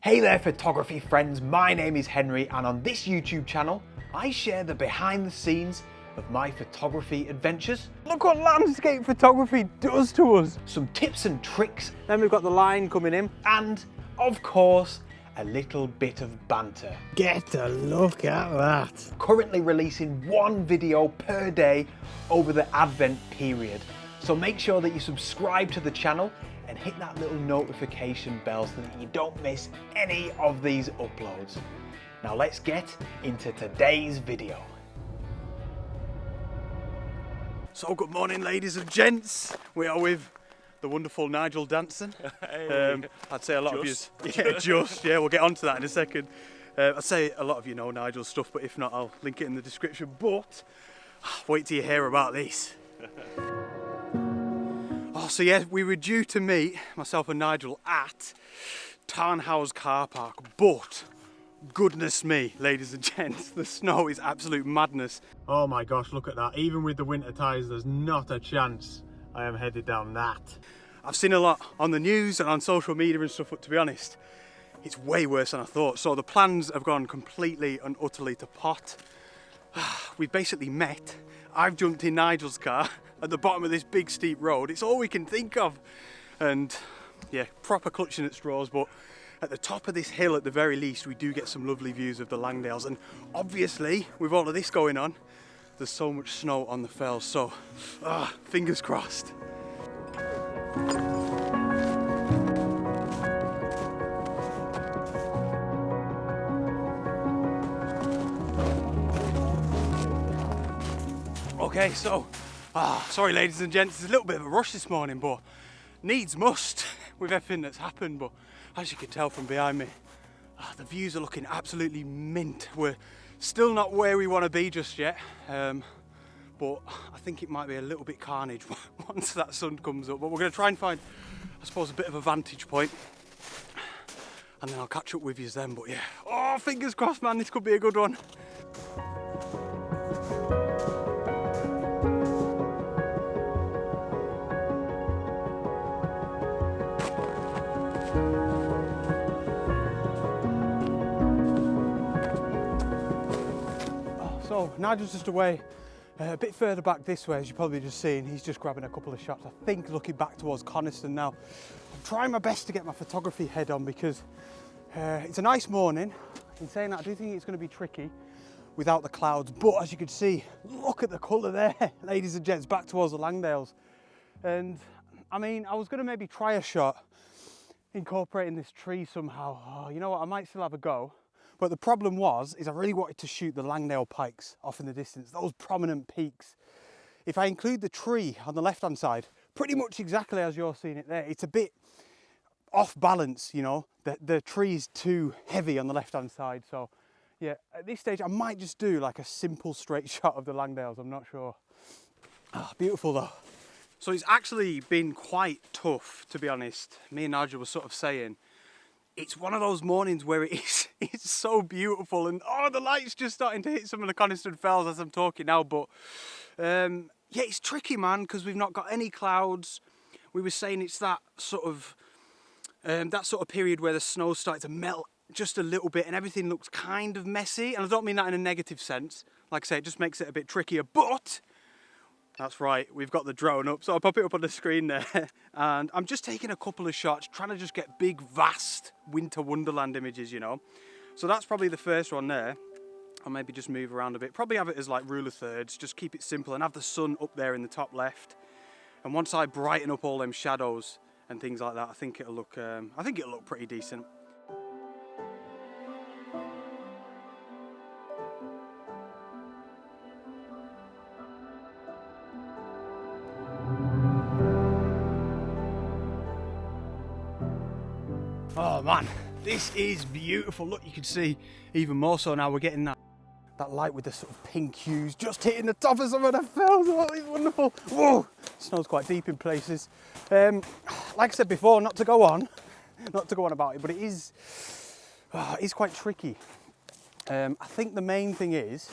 Hey there photography friends, my name is Henry and on this YouTube channel I share the behind the scenes of my photography adventures. Look what landscape photography does to us. Some tips and tricks. Then we've got the line coming in. And of course, a little bit of banter. Get a look at that. Currently releasing one video per day over the Advent period. So make sure that you subscribe to the channel and hit that little notification bell so that you don't miss any of these uploads. Now let's get into today's video. So good morning ladies and gents. We are with the wonderful Nigel Danson. Hey. I'd say a lot of you, yeah, we'll get onto that in a second. I'd say a lot of you know Nigel's stuff, but if not, I'll link it in the description. But wait till you hear about this. So yeah, we were due to meet, myself and Nigel, at Tarnhouse car park, but goodness me, ladies and gents, the snow is absolute madness. Oh my gosh, look at that. Even with the winter tyres, there's not a chance I am headed down that. I've seen a lot on the news and on social media and stuff, but to be honest, it's way worse than I thought. So the plans have gone completely and utterly to pot. We've basically met. I've jumped in Nigel's car at the bottom of this big steep road. It's all we can think of. And yeah, proper clutching at straws, but at the top of this hill at the very least, we do get some lovely views of the Langdales. And obviously, with all of this going on, there's so much snow on the fells, so fingers crossed. Okay, so, sorry ladies and gents, there's a little bit of a rush this morning, but needs must with everything that's happened. But as you can tell from behind me, the views are looking absolutely mint. We're still not where we want to be just yet, but I think it might be a little bit carnage once that sun comes up. But we're going to try and find, I suppose, a bit of a vantage point, and then I'll catch up with you then. But yeah, fingers crossed, man, this could be a good one. So Nigel's just away a bit further back this way, as you've probably just seen. He's just grabbing a couple of shots, I think looking back towards Coniston now. I'm trying my best to get my photography head on because it's a nice morning. In saying that, I do think it's going to be tricky without the clouds, but as you can see, look at the colour there, ladies and gents, back towards the Langdales. And I mean, I was going to maybe try a shot incorporating this tree somehow. Oh, you know what, I might still have a go. But the problem is I really wanted to shoot the Langdale pikes off in the distance, those prominent peaks. If I include the tree on the left-hand side, pretty much exactly as you're seeing it there, it's a bit off balance, you know. The tree is too heavy on the left-hand side. So yeah, at this stage, I might just do like a simple straight shot of the Langdales, I'm not sure. Beautiful though. So it's actually been quite tough, to be honest. Me and Nigel were sort of saying, it's one of those mornings where it's so beautiful, and the light's just starting to hit some of the Coniston Fells as I'm talking now. But yeah, it's tricky, man, because we've not got any clouds. We were saying it's that sort of period where the snow's starting to melt just a little bit, and everything looks kind of messy. And I don't mean that in a negative sense. Like I say, it just makes it a bit trickier. But that's right, we've got the drone up, so I'll pop it up on the screen there. And I'm just taking a couple of shots, trying to just get big, vast winter wonderland images, you know. So that's probably the first one there. I'll maybe just move around a bit. Probably have it as like rule of thirds, just keep it simple and have the sun up there in the top left. And once I brighten up all them shadows and things like that, I think it'll look pretty decent. Oh man, this is beautiful. Look, you can see even more so now. We're getting that light with the sort of pink hues just hitting the top of some of the fells. Oh, it's wonderful. Whoa, snow's quite deep in places. Like I said before, not to go on about it, but it is quite tricky. I think the main thing is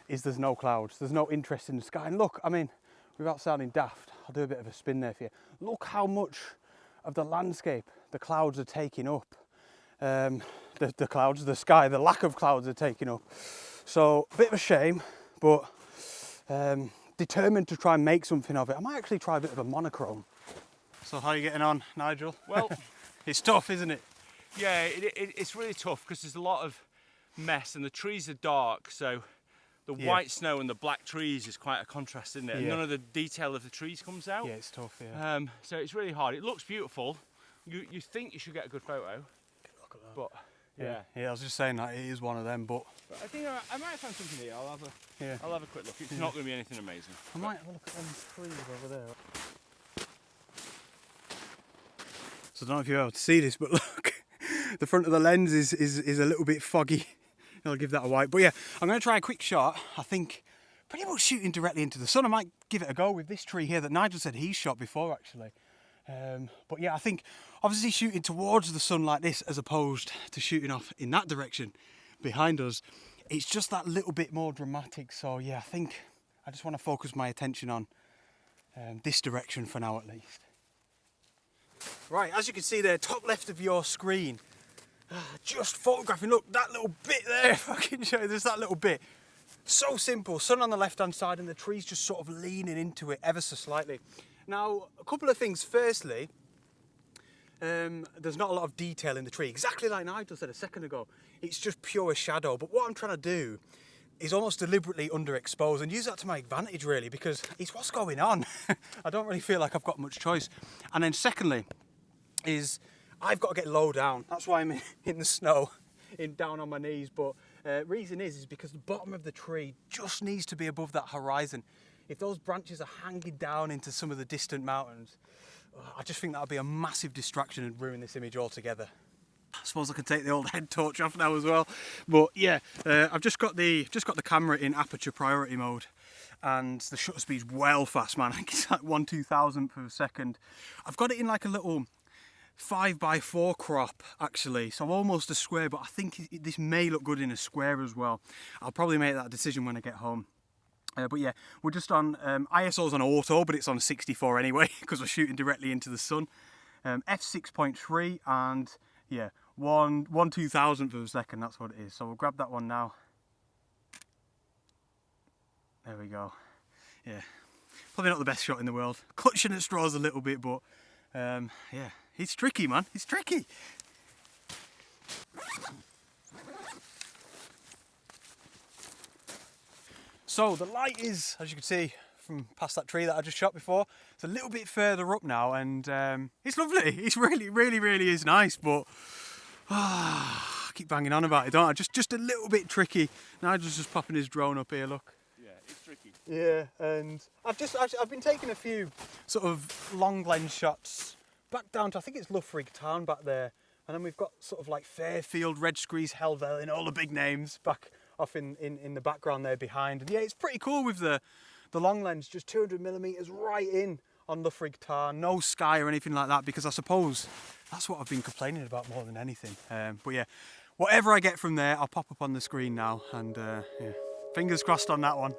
there's no clouds. There's no interest in the sky. And look, I mean, without sounding daft, I'll do a bit of a spin there for you. Look how much of the landscape the clouds are taking up. the clouds, the sky, the lack of clouds are taking up. So a bit of a shame, but determined to try and make something of it. I might actually try a bit of a monochrome. So how are you getting on, Nigel? Well, it's tough, isn't it? yeah, it's really tough because there's a lot of mess and the trees are dark, so the white snow and the black trees is quite a contrast, isn't it? And none of the detail of the trees comes out. Yeah, it's tough, yeah. So it's really hard. It looks beautiful. You think you should get a good photo. Look at that. But Yeah, I was just saying that it is one of them, but I think I might find something here. I'll have a quick look. It's not going to be anything amazing. I might have a look at them trees over there. So I don't know if you're able to see this, but look, the front of the lens is a little bit foggy. I'll give that a wipe. But yeah, I'm going to try a quick shot. I think pretty much shooting directly into the sun. I might give it a go with this tree here that Nigel said he's shot before, actually. But yeah, I think obviously shooting towards the sun like this as opposed to shooting off in that direction behind us, it's just that little bit more dramatic. So yeah, I think I just want to focus my attention on this direction for now at least. Right, as you can see there, top left of your screen, just photographing, look, that little bit there, if I can show you, there's that little bit. So simple, sun on the left hand side and the trees just sort of leaning into it ever so slightly. Now, a couple of things. Firstly, there's not a lot of detail in the tree, exactly like Nigel said a second ago. It's just pure shadow, but what I'm trying to do is almost deliberately underexpose and use that to my advantage really, because it's what's going on. I don't really feel like I've got much choice. And then secondly, is I've got to get low down. That's why I'm in the snow, down on my knees. But reason is because the bottom of the tree just needs to be above that horizon. If those branches are hanging down into some of the distant mountains, I just think that would be a massive distraction and ruin this image altogether. I suppose I can take the old head torch off now as well. But yeah, I've just got the camera in aperture priority mode, and the shutter speed's well fast, man. I think it's like 1/2000th of a second. I've got it in like a little 5x4 crop actually, so almost a square, but I think this may look good in a square as well. I'll probably make that decision when I get home. But yeah, we're just on ISO's on auto, but it's on 64 anyway because we're shooting directly into the sun. f6.3 and yeah, 1/2000th of a second, that's what it is. So we'll grab that one now. There we go. Yeah, probably not the best shot in the world. Clutching at straws a little bit, but yeah, it's tricky, man. It's tricky. So the light is, as you can see from past that tree that I just shot before, it's a little bit further up now, and it's lovely. It's really is nice, but I keep banging on about it, don't I? Just a little bit tricky. Nigel's just popping his drone up here, look. Yeah, it's tricky. Yeah, and I've been taking a few sort of long lens shots back down to, I think it's Loughrig Town back there, and then we've got sort of like Fairfield, Red Screes, Helvellyn, all the big names back off in the background there behind. And yeah, it's pretty cool with the long lens, just 200mm right in on Loughrig Town, no sky or anything like that, because I suppose that's what I've been complaining about more than anything. But yeah, whatever I get from there, I'll pop up on the screen now, and yeah, fingers crossed on that one.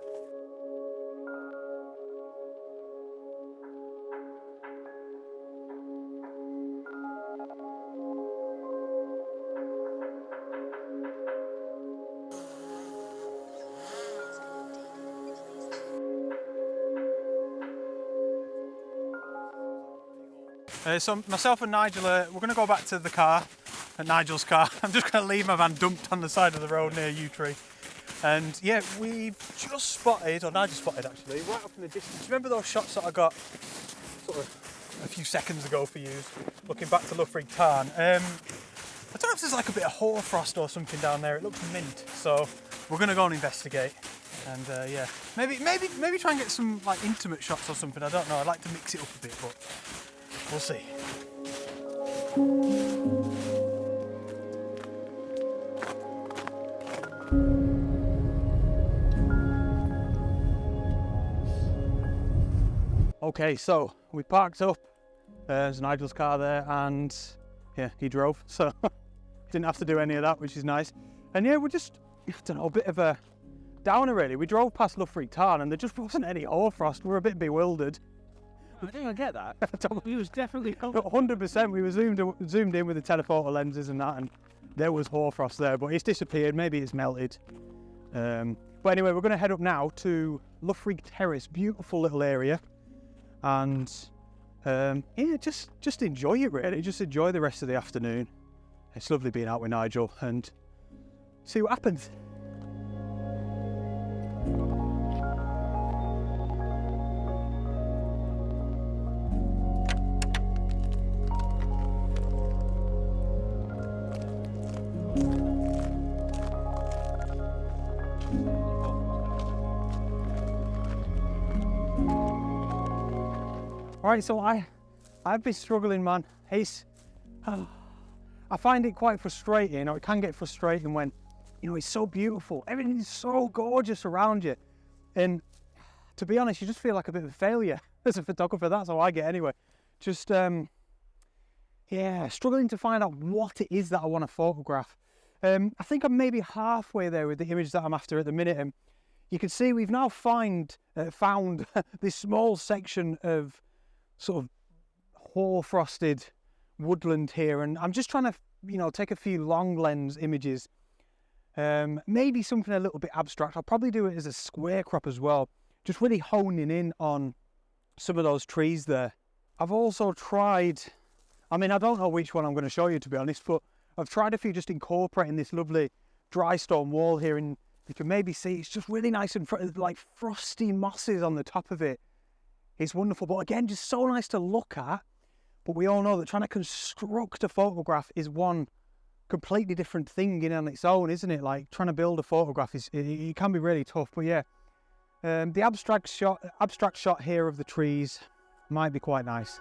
So myself and Nigel, we're going to go back to the car, Nigel's car. I'm just going to leave my van dumped on the side of the road near Yew Tree. And yeah, we've just spotted, or Nigel spotted actually, right up in the distance. Remember those shots that I got sort of a few seconds ago for you, looking back to Loughrig Tarn? I don't know if there's like a bit of hoar frost or something down there. It looks mint, so we're going to go and investigate. And yeah, maybe try and get some like intimate shots or something. I don't know. I'd like to mix it up a bit, but we'll see. Okay, so we parked up. There's Nigel's car there, and yeah, he drove, so didn't have to do any of that, which is nice. And yeah, we're just, I don't know, a bit of a downer really. We drove past Loughrig Tarn and there just wasn't any hoar frost. We were a bit bewildered. I think I get that. He was definitely 100%. We were zoomed in with the telephoto lenses and that, and there was hoarfrost there, but it's disappeared. Maybe it's melted. But anyway, we're going to head up now to Loughrig Terrace. Beautiful little area, and yeah, just enjoy it really. Just enjoy the rest of the afternoon. It's lovely being out with Nigel and see what happens. Alright, so I've been struggling, man. I find it quite frustrating, or it can get frustrating when, you know, it's so beautiful. Everything is so gorgeous around you. And to be honest, you just feel like a bit of a failure as a photographer. That's how I get anyway. Just, yeah, struggling to find out what it is that I want to photograph. I think I'm maybe halfway there with the image that I'm after at the minute. And you can see we've now found this small section of sort of hoar-frosted woodland here, and I'm just trying to, you know, take a few long lens images, maybe something a little bit abstract. I'll probably do it as a square crop as well, just really honing in on some of those trees there. I've also tried, I mean, I don't know which one I'm going to show you, to be honest, but I've tried a few just incorporating this lovely dry stone wall here, and you can maybe see it's just really nice and like frosty mosses on the top of it. It's wonderful, but again, just so nice to look at. But we all know that trying to construct a photograph is one completely different thing in on its own, isn't it? Like trying to build a photograph it can be really tough. But yeah, the abstract shot here of the trees might be quite nice.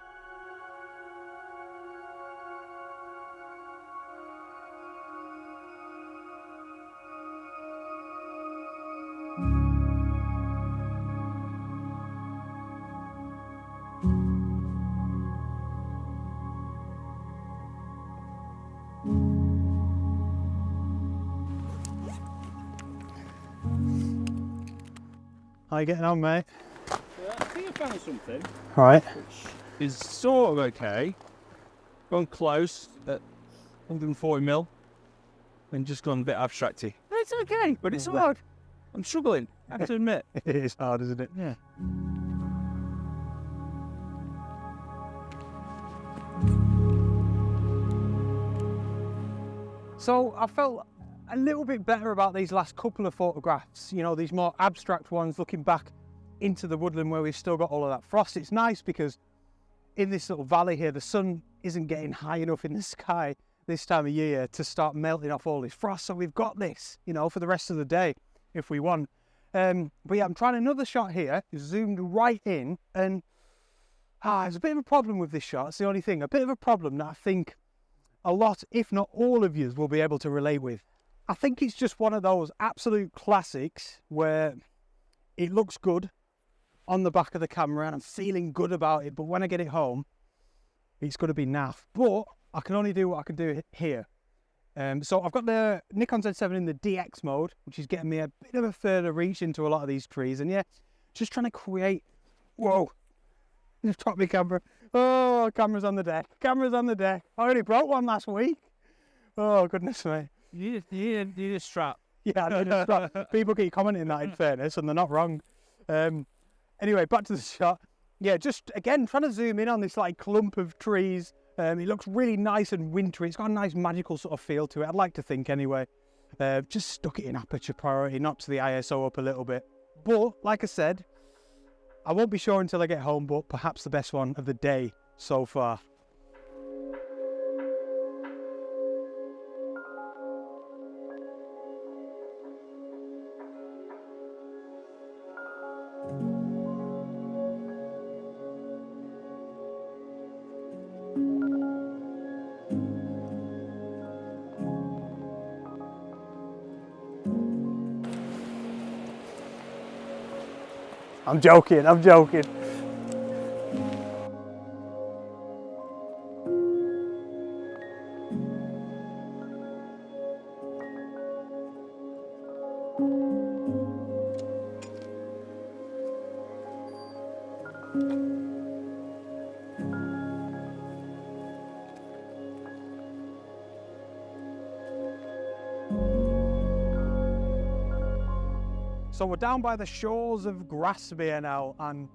How you getting on, mate? I think I found something. Right. Which is sort of okay. Gone close at 140 mil. And just gone a bit abstracty. It's okay, but it's hard. I'm struggling, I have to admit. It is hard, isn't it? Yeah. So I felt a little bit better about these last couple of photographs, you know, these more abstract ones looking back into the woodland where we've still got all of that frost. It's nice because in this little valley here, the sun isn't getting high enough in the sky this time of year to start melting off all this frost. So we've got this, you know, for the rest of the day if we want. But yeah, I'm trying another shot here, zoomed right in, and there's a bit of a problem with this shot. It's the only thing, a bit of a problem that I think a lot, if not all of you, will be able to relate with. I think it's just one of those absolute classics where it looks good on the back of the camera and I'm feeling good about it, but when I get it home, it's going to be naff. But I can only do what I can do here. So I've got the Nikon Z7 in the DX mode, which is getting me a bit of a further reach into a lot of these trees. And yeah, just trying to create, whoa, just dropped my camera. Oh, camera's on the deck, camera's on the deck. I only broke one last week. Oh, goodness me. You need a strap. Yeah, I need a strap. People keep commenting that in fairness, and they're not wrong. Anyway, back to the shot. Yeah, just again, trying to zoom in on this like clump of trees. It looks really nice and wintry. It's got a nice magical sort of feel to it, I'd like to think anyway. Just stuck it in aperture priority, knocked the ISO up a little bit. But, like I said, I won't be sure until I get home, but perhaps the best one of the day so far. I'm joking, I'm joking. So we're down by the shores of Grassmere now, and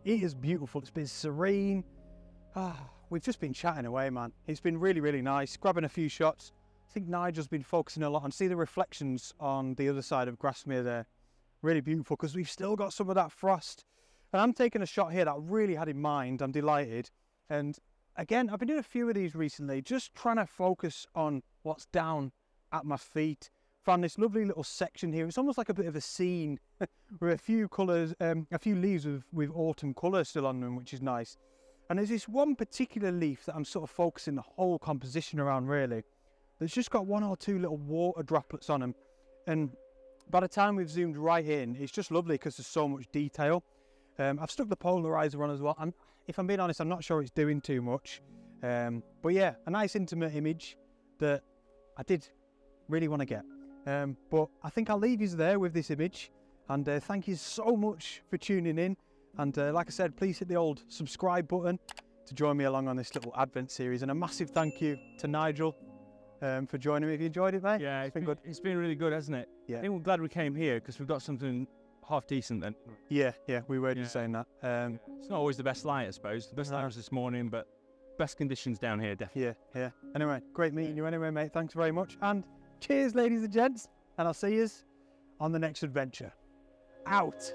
it is beautiful. It's been serene. We've just been chatting away, man. It's been really, really nice. Grabbing a few shots. I think Nigel's been focusing a lot on, see the reflections on the other side of Grassmere there. Really beautiful, because we've still got some of that frost. And I'm taking a shot here that I really had in mind. I'm delighted. And again, I've been doing a few of these recently, just trying to focus on what's down at my feet. Found this lovely little section here. It's almost like a bit of a scene with a few colours, a few leaves with autumn colour still on them, which is nice. And there's this one particular leaf that I'm sort of focusing the whole composition around, really. There's just got one or two little water droplets on them. And by the time we've zoomed right in, it's just lovely because there's so much detail. I've stuck the polarizer on as well. And if I'm being honest, I'm not sure it's doing too much. But yeah, a nice intimate image that I did really want to get. But I think I'll leave you there with this image. And thank you so much for tuning in. And like I said, please hit the old subscribe button to join me along on this little Advent series. And a massive thank you to Nigel for joining me. Have you enjoyed it, mate? Yeah, it's been good. It's been really good, hasn't it? Yeah. I think we're glad we came here because we've got something half decent then. Yeah, we were just saying that. It's not always the best light, I suppose. The best light was this morning, but best conditions down here, definitely. Yeah. Anyway, great meeting you anyway, mate. Thanks very much. And cheers, ladies and gents. And I'll see you on the next adventure. Out.